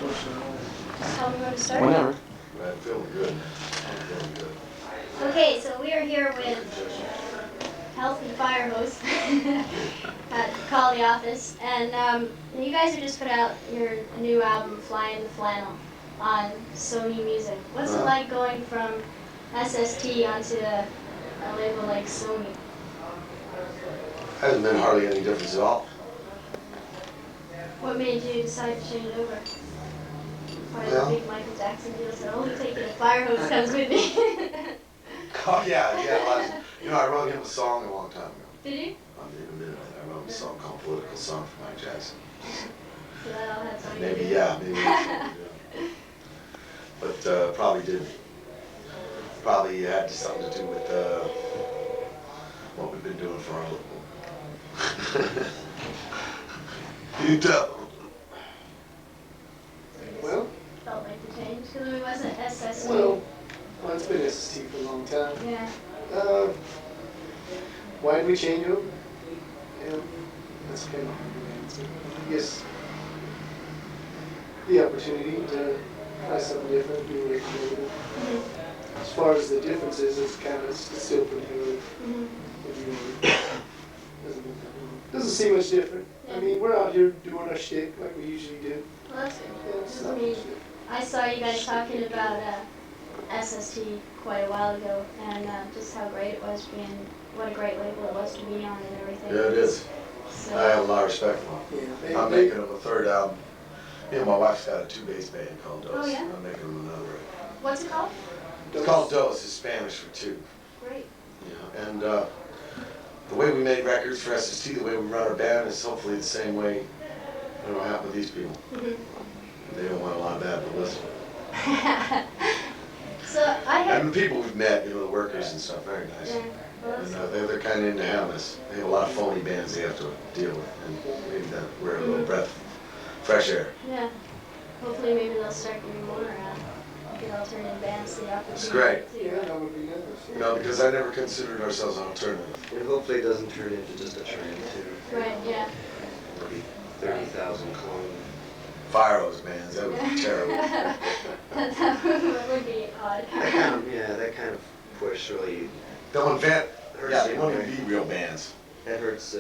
Just tell me when to start. Whenever. I'm feeling good. I'm feeling good. Okay, so we are here with Healthy Firehose at Call the Office, and you guys have just put out your new album, Flying the Flannel, on Sony Music. What's it like going from SST onto a label like Sony? Hasn't been hardly any difference at all. What made you decide to change over? Probably Well, the big Michael Jackson deal said, "Only take it if Firehose comes with me." oh yeah. I wrote him a song a long time ago. Did you? I wrote a song called "Political Song" for Mike Jackson. So that all had something Maybe, to do. yeah, maybe. But probably didn't. Probably had something to do with what we've been doing for our little. You tell. Well, Felt like the change because it wasn't SST. well, it's been SST for a long time. Yeah. Why did we change over? Yeah, that's kind of hard to answer. I guess the opportunity to try something different, be away from everything. Mm-hmm. As far as the differences, it's kind of still pretty early. Doesn't seem much different. I mean, we're out here doing our shtick like we usually do. Well, that's good. Yeah, it's Just, not I mean, much different. I saw you guys talking about SST quite a while ago, and just how great it was being, what a great label it was to be on and everything. Yeah, it is. So, I have a lot of respect for him. Yeah, I'm making him a third album. Me and my wife's got a 2-bass band called Dos. Oh, yeah? I'm making him another record. What's it called? It's called Dos. It's Spanish for two. Great. Yeah, and the way we make records for SST, the way we run our band is hopefully the same way it'll happen with these people. Mm-hmm. They don't want a lot of bad publicity. So I had. And the people we've met, the workers and stuff, very nice. Yeah, well, And that's they're kind of into having us. They have a lot of phony bands they have to deal with, and maybe that we're a little breath, fresh air. yeah. Hopefully, maybe they'll start giving more good alternative bands the opportunity. It's great. To, Yeah, that would be nice. Because I never considered ourselves an alternative. And hopefully it doesn't turn into just a trend too. Right. Yeah. Maybe 30,000 clone. Firehose bands, that would be terrible. That would be odd. That kind of push really They'll invent, hurts. yeah, they won't even be real bands. That hurts.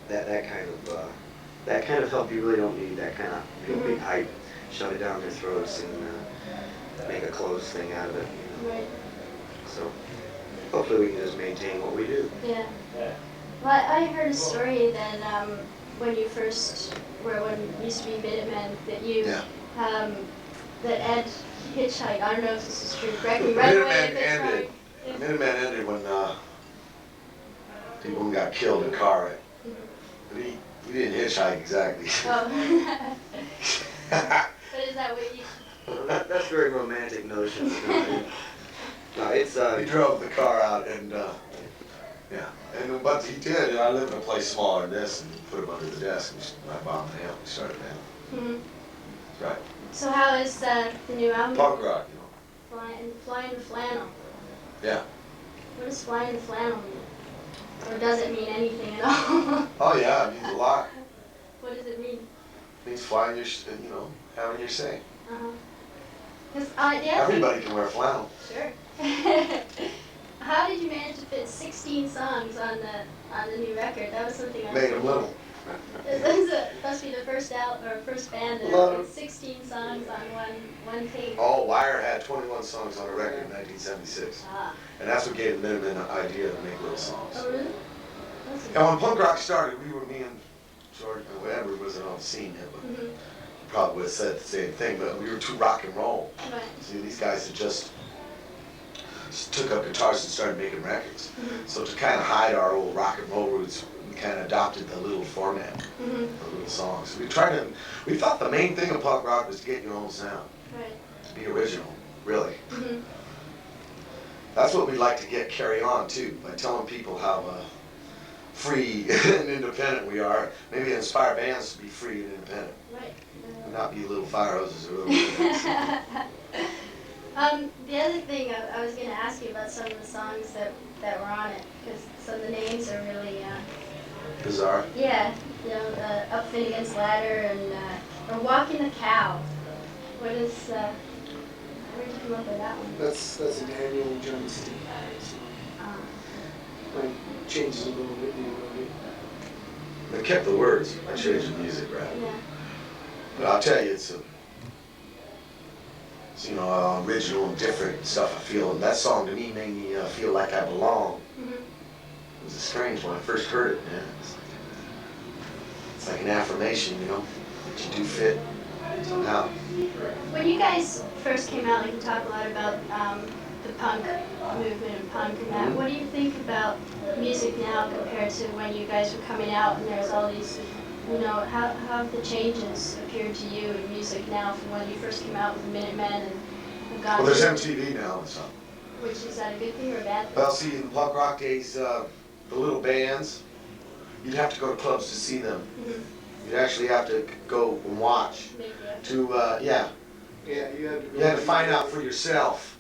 That kind of help. You really don't need that kind of big hype. Shove it down their throats and make a closed thing out of it. Right. So hopefully we can just maintain what we do. Yeah. Well, I heard a story that when you first, when it used to be Minutemen, that you, Yeah. that Ed hitchhiked. I don't know if this is true. Correct me right away if it's wrong. Yeah. Minutemen ended when people got killed in a car wreck. But he didn't hitchhike exactly. Oh. But is that what you? Well, that's a very romantic notion. No, it's He drove the car out and yeah. And but he did. And I live in a place smaller than this, and he put him under the desk. And I bombed the hell. We started band. Mm-hmm. That's right. So how is the new album? Punk rock, Flying the Flannel. Yeah. What does Flying the Flannel mean? Or does it mean anything at all? Oh yeah, it means a lot. What does it mean? It means flying your, having your say. Uh-huh. 'Cause, yeah, Everybody can wear flannel. Sure. How did you manage to fit 16 songs on the new record? That was something I Made them little. It must be the first band that put 16 songs on one tape. Oh, Wire had 21 songs on a record in 1976. Ah. And that's what gave the Minutemen an idea to make little songs. Oh, really? That's And when punk rock started, me and George, Edward wasn't on the scene yet, but Mhm. probably would have said the same thing, but we were too rock and roll. Right. See, these guys had just took up guitars and started making records. Mhm. So to kind of hide our old rock and roll roots, we kind of adopted the little format, Mhm. the little songs. We thought the main thing of punk rock was to get your own sound, Right. to be original, really. Mhm. That's what we'd like to carry on too, by telling people how free and independent we are. Maybe inspire bands to be free and independent, Right. and not be little fire hoses or little bands. The other thing I was going to ask you about some of the songs that were on it, because some of the names are really Bizarre. yeah, Up Finnegan's Ladder and or Walking the Cow. What is, where did you come up with that one? That's a Daniel Johnston. Like changes a little bit, you know. They kept the words. I changed the music, right? Yeah. But I'll tell you, it's original and different stuff I feel. And that song to me made me feel like I belong. Mm-hmm. It was strange when I first heard it, man. It's like an affirmation, you know, that you do fit somehow. When you guys first came out, like you talk a lot about the punk movement and punk and that. What do you think about music now compared to when you guys were coming out and there's all these, how have the changes appeared to you in music now from when you first came out with the Minutemen and Well, there's MTV now and stuff. Which, is that a good thing or a bad thing? Well, see, in the punk rock days, the little bands, you'd have to go to clubs to see them. Mm-hmm. You'd actually have to go and watch. Yeah, you had to find out for yourself.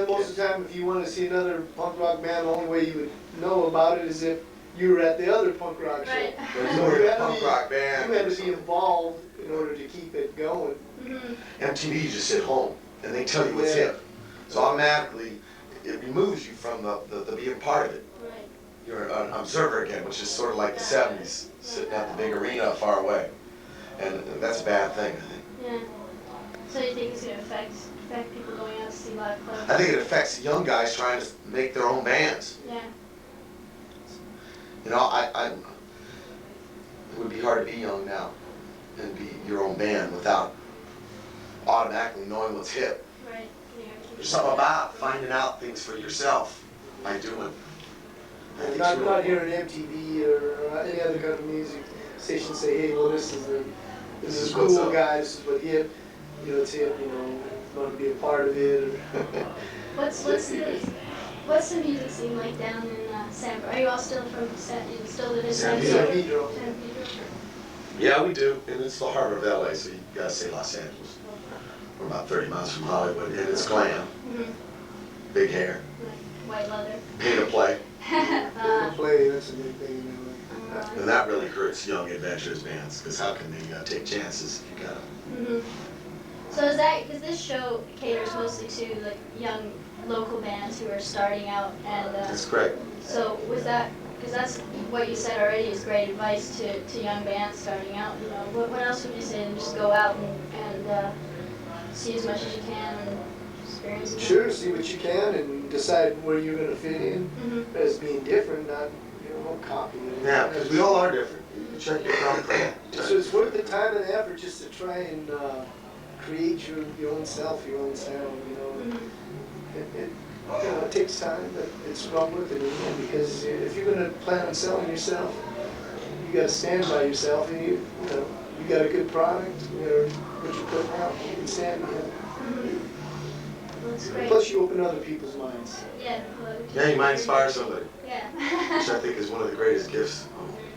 Most of the time, if you want to see another punk rock band, the only way you would know about it is if you were at the other punk rock show. Right. There's So no punk rock band. You had to be involved in order to keep it going. Mm-hmm. MTV, you just sit home and they tell you what's hip. So automatically, it removes you from the being part of it. Right. You're an observer again, which is sort of like the 70s, sitting at the big arena far away. And that's a bad thing, I think. Yeah. So you think it's going to affect people going out to see live clubs? I think it affects the young guys trying to make their own bands. Yeah. You know, it would be hard to be young now and be your own band without automatically knowing what's hip. Right. Yeah. There's something about finding out things for yourself by doing. I think it's Not really hearing MTV or any other kind of music station say, hey, well, this is what's cool, up. guys. This is what hip. It's hip. Want to be a part of it. What's the music scene like down in San? Are you all still from still live in San San Pedro. Pedro. San Pedro? Yeah, we do, and it's the harbor of LA, so you gotta say Los Angeles. We're about 30 miles from Hollywood, and it's glam. Mm-hmm. Big hair, Like white leather. pay to play, Play, that's a big thing. and that really hurts young adventurous bands, because how can they take chances if you gotta... Mm-hmm. So because this show caters mostly to like young local bands who are starting out, and That's great. so with that, because that's what you said already is great advice to young bands starting out. What else would you say? And just go out and see as much as you can and experience it. Sure, see what you can and decide where you're going to fit in Mm-hmm. as being different, not copying it. Yeah, because we all are different. You check your thumbprint. So it's worth the time and effort just to try and create your own self, your own sound. Mm-hmm. It takes time, but it's well worth it in the end, because if you're going to plan on selling yourself, you got to stand by yourself, and you got a good product, or what you're putting out, you can stand behind. Mm-hmm. Well, that's great. Plus, you open other people's minds. Yeah. Yeah, you might inspire somebody, Yeah. which I think is one of the greatest gifts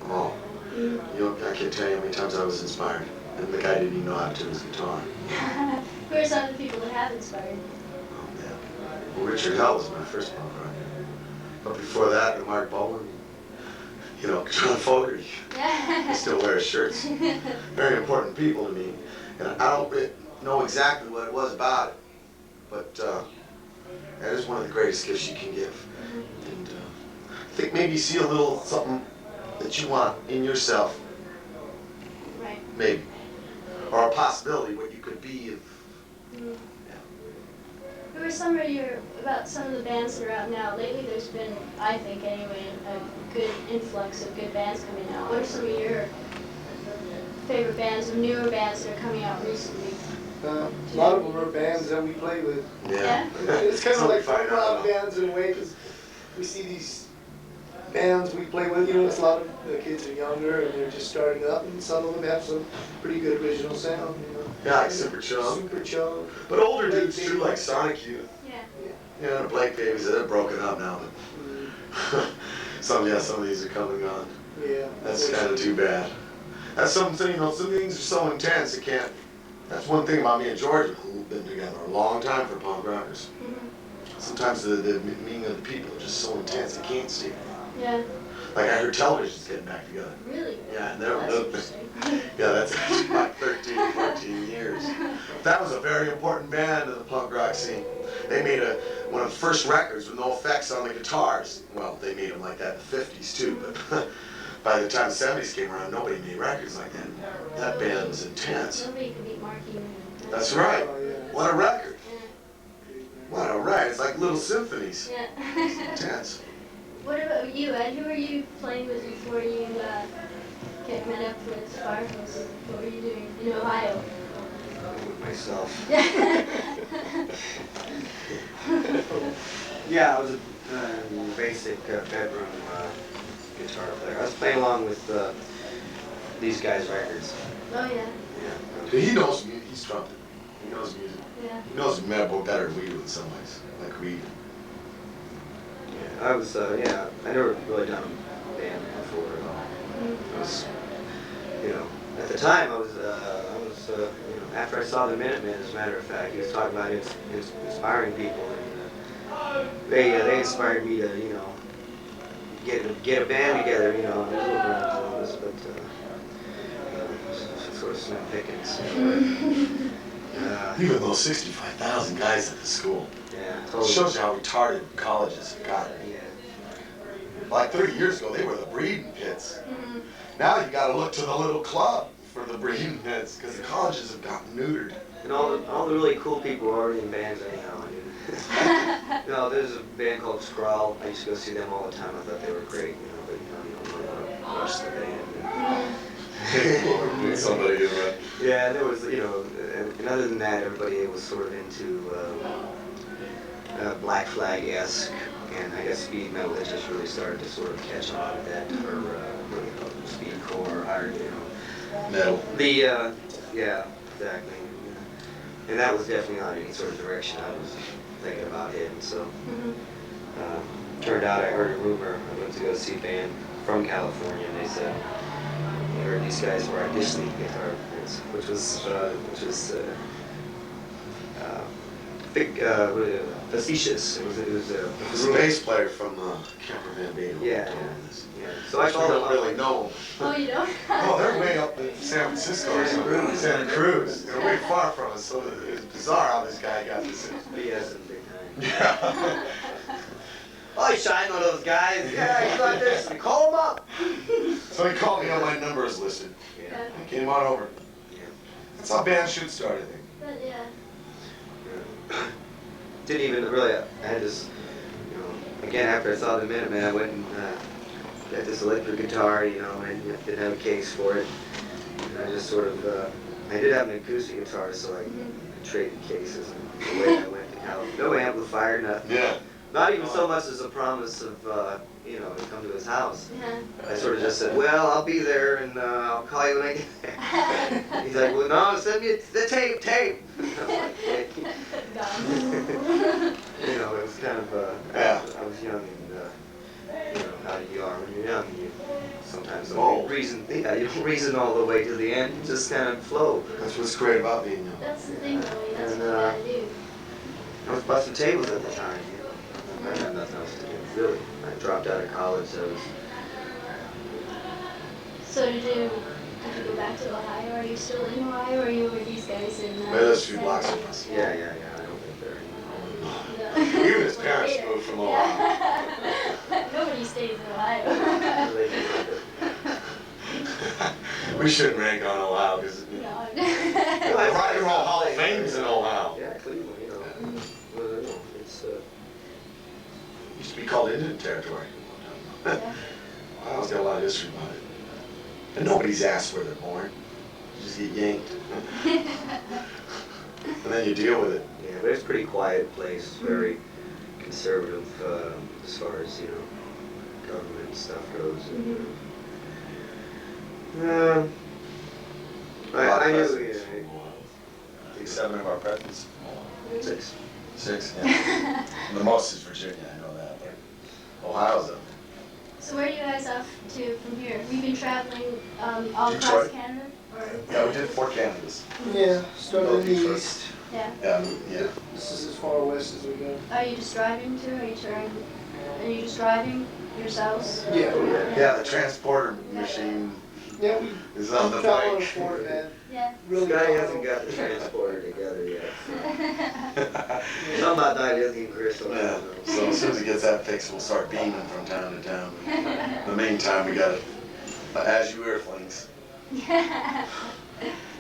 of all. Mm-hmm. I can't tell you how many times I was inspired, and the guy didn't even know how to tune his guitar. Who are some of the people that have inspired you? Oh, man. Well, Richard Hell was my first punk rocker. But before that, Mark Bowen, John Fogerty. I still wear his shirts. Very important people to me. And I don't really know exactly what it was about it, but that is one of the greatest gifts you can give. And I think maybe you see a little something that you want in yourself, Right. maybe, or a possibility what you could be if. Mm. Who are some of the bands that are out now? Lately there's been, I think anyway, a good influx of good bands coming out. What are some of your favorite bands, or newer bands that are coming out recently? A lot of them are bands that we play with. Yeah? It's kind of like Something punk rock fine, bands in a way, because we see these bands we play with, it's a lot of the kids are younger and they're just starting up, and some of them have some pretty good original sound. Yeah, like Super Chum. Super Chum. But older dudes too, like Sonic Youth. Yeah. The Blake Babies, they're broken up now, but some of these are coming on. Yeah. That's kind of too bad. That's something, some things are so intense, it can't. That's one thing about me and George, who've been together a long time for punk rockers. Mm-hmm. Sometimes the meaning of the people are just so intense, they can't see. Yeah. Like I heard television's getting back together. Really? Yeah, and That's they're interesting. yeah, that's actually like 13, 14 That was a very important band to the punk rock scene. They made one of the first records with no effects on the guitars. Well, they made them like that in the 50s too, but by the time the 70s came around, nobody made records like that. That band was intense. Nobody could beat Marky. That's right. Oh, yeah. What a record. Yeah. What a record. It's like little symphonies. Yeah. Intense. What about you, Ed? Who were you playing with before you met up with Firehose? What were you doing in Ohio? With myself. Yeah. Yeah, I was a basic bedroom guitar player. I was playing along with these guys' records. Oh yeah. Yeah. He knows music. He's trumpet. He knows music. Yeah. He knows metal better than we do in some ways. Like Reed. Yeah, I was, yeah, I never really done a band before at all. I was, you know, at the time I was, you know, after I saw the Minutemen, as a matter of fact, he was talking about inspiring people, and they inspired me to, you know, get a band together, you know, and move around all this, but sort of slim pickings. Even those 65,000 guys at the school. Yeah, It totally. shows you how retarded colleges have gotten. Yeah. Like 30 years ago, they were the breeding pits. Now you got to look to the little club for the breeding pits because the colleges have gotten neutered. And all the really cool people are already in bands anyhow. You know, there's a band called Skrull. I used to go see them all the time. I thought they were great. You know, but you don't really want to watch the band. Somebody did that. Yeah, and there was, you know, and other than that, everybody was sort of into Black Flag-esque, and I guess speed metal had just really started to sort of catch on with that, or what do you call it, speedcore, hard, you know. Metal. Yeah, exactly. And that was definitely not any sort of direction I was thinking about heading, so. Turned out I heard a rumor. I went to go see a band from California, and they said, I heard these guys were auditioning guitar players, which was facetious. It was It was a bass player from Camper Van Buren. Yeah. So I I called don't them really up. know. Oh, you don't? Oh, they're way up in San Francisco or something. Santa Cruz. They're way far from us, so it's bizarre how this guy got this. BS in big time. Yeah. Oh, you shine on those guys. Yeah, you got this. Call them up. So he called me on my number is listed. Yeah. Came on over. Yeah. That's how bands should start, I think. But yeah. Didn't even really, I had this, you know, again, after I saw the Minutemen, I went and got this electric guitar, you know, and didn't have a case for it. And I just sort of, I did have an acoustic guitar, so I traded cases, and away I went to California. No amplifier, nothing. Yeah. Not even so much as a promise of, you know, to come to his house. Yeah. I sort of just said, well, I'll be there, and I'll call you when I get there. He's like, well, no, send me the tape. I'm like, you know, it was kind of, Yeah. I was young, and, you know, how you are when you're young. You sometimes Oh. don't reason, you don't reason all the way to the end. You just kind of flow. That's what's great about being young. That's the thing, though. That's And, what you gotta do. I was busting tables at the time, you know. I had nothing else to do, really. I dropped out of college, so I was... So did you have to go back to Ohio? Are you still in Ohio, or are you with these guys in? Maybe that's a few blocks from us. Yeah, I don't live there anymore. No. Even his parents moved from Ohio. Yeah. Nobody stays in Ohio. We shouldn't rank on Ohio because No. the Rock and Roll Hall of Fame's in Ohio. Yeah, Cleveland, you know. Well, you know, it's, Used to be called Indian Territory. Yeah. Ohio's got a lot of history about it. And nobody's asked where they're born. You just get yanked. And then you deal with it. yeah, but it's a pretty quiet place, very conservative as far as, you know, government stuff goes. And, I knew, I think 7 of our presidents from Ohio. 6. 6, yeah. The most is Virginia, I know that. But Ohio's up. So where are you guys off to from here? We've been traveling all across Detroit. Canada, or Yeah, we did 4 Canadas. Yeah, started in the Detroit. east. yeah? Yeah. This is as far west as we go. Are you just driving too? Are you just driving yourselves? Yeah. Yeah, the transporter machine Yeah, we is on the travel on a bike. Ford van. Yeah. really This guy follow. hasn't got the transporter together yet. Something about dilithium crystal. I Yeah, don't know. so as soon as he gets that fixed, we'll start beaming from town to town. In the meantime, we got Azure Earthlings.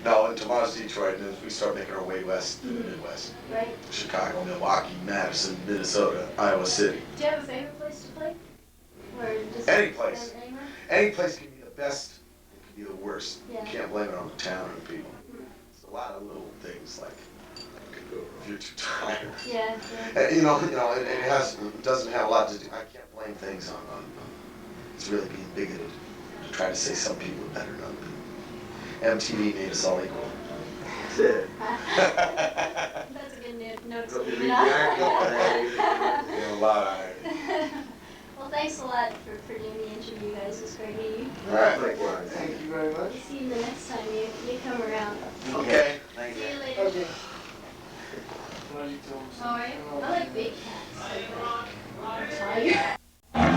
No, and tomorrow's Detroit, and then we start making our way west to the Midwest. Right. Chicago, Milwaukee, Madison, Minnesota, Iowa City. Do you have a favorite place to play? Or just Any place. anywhere? Any place can be the best, it can be the worst. Yeah. You can't blame it on the town or the people. It's a lot of little things like if you're too tired. Yeah. And, it doesn't have a lot to do. I can't blame things on it's really being bigoted to try to say some people are better than other people. MTV made us all equal. That's it. That's a good note to leave it on. A lot of Well, thanks a lot for doing the interview, guys. It was great meeting you. All right. Likewise. Thank you very much. See you the next time you come around. Okay. Thank See you. you later. Okay. What are you doing? All right. I like big cats.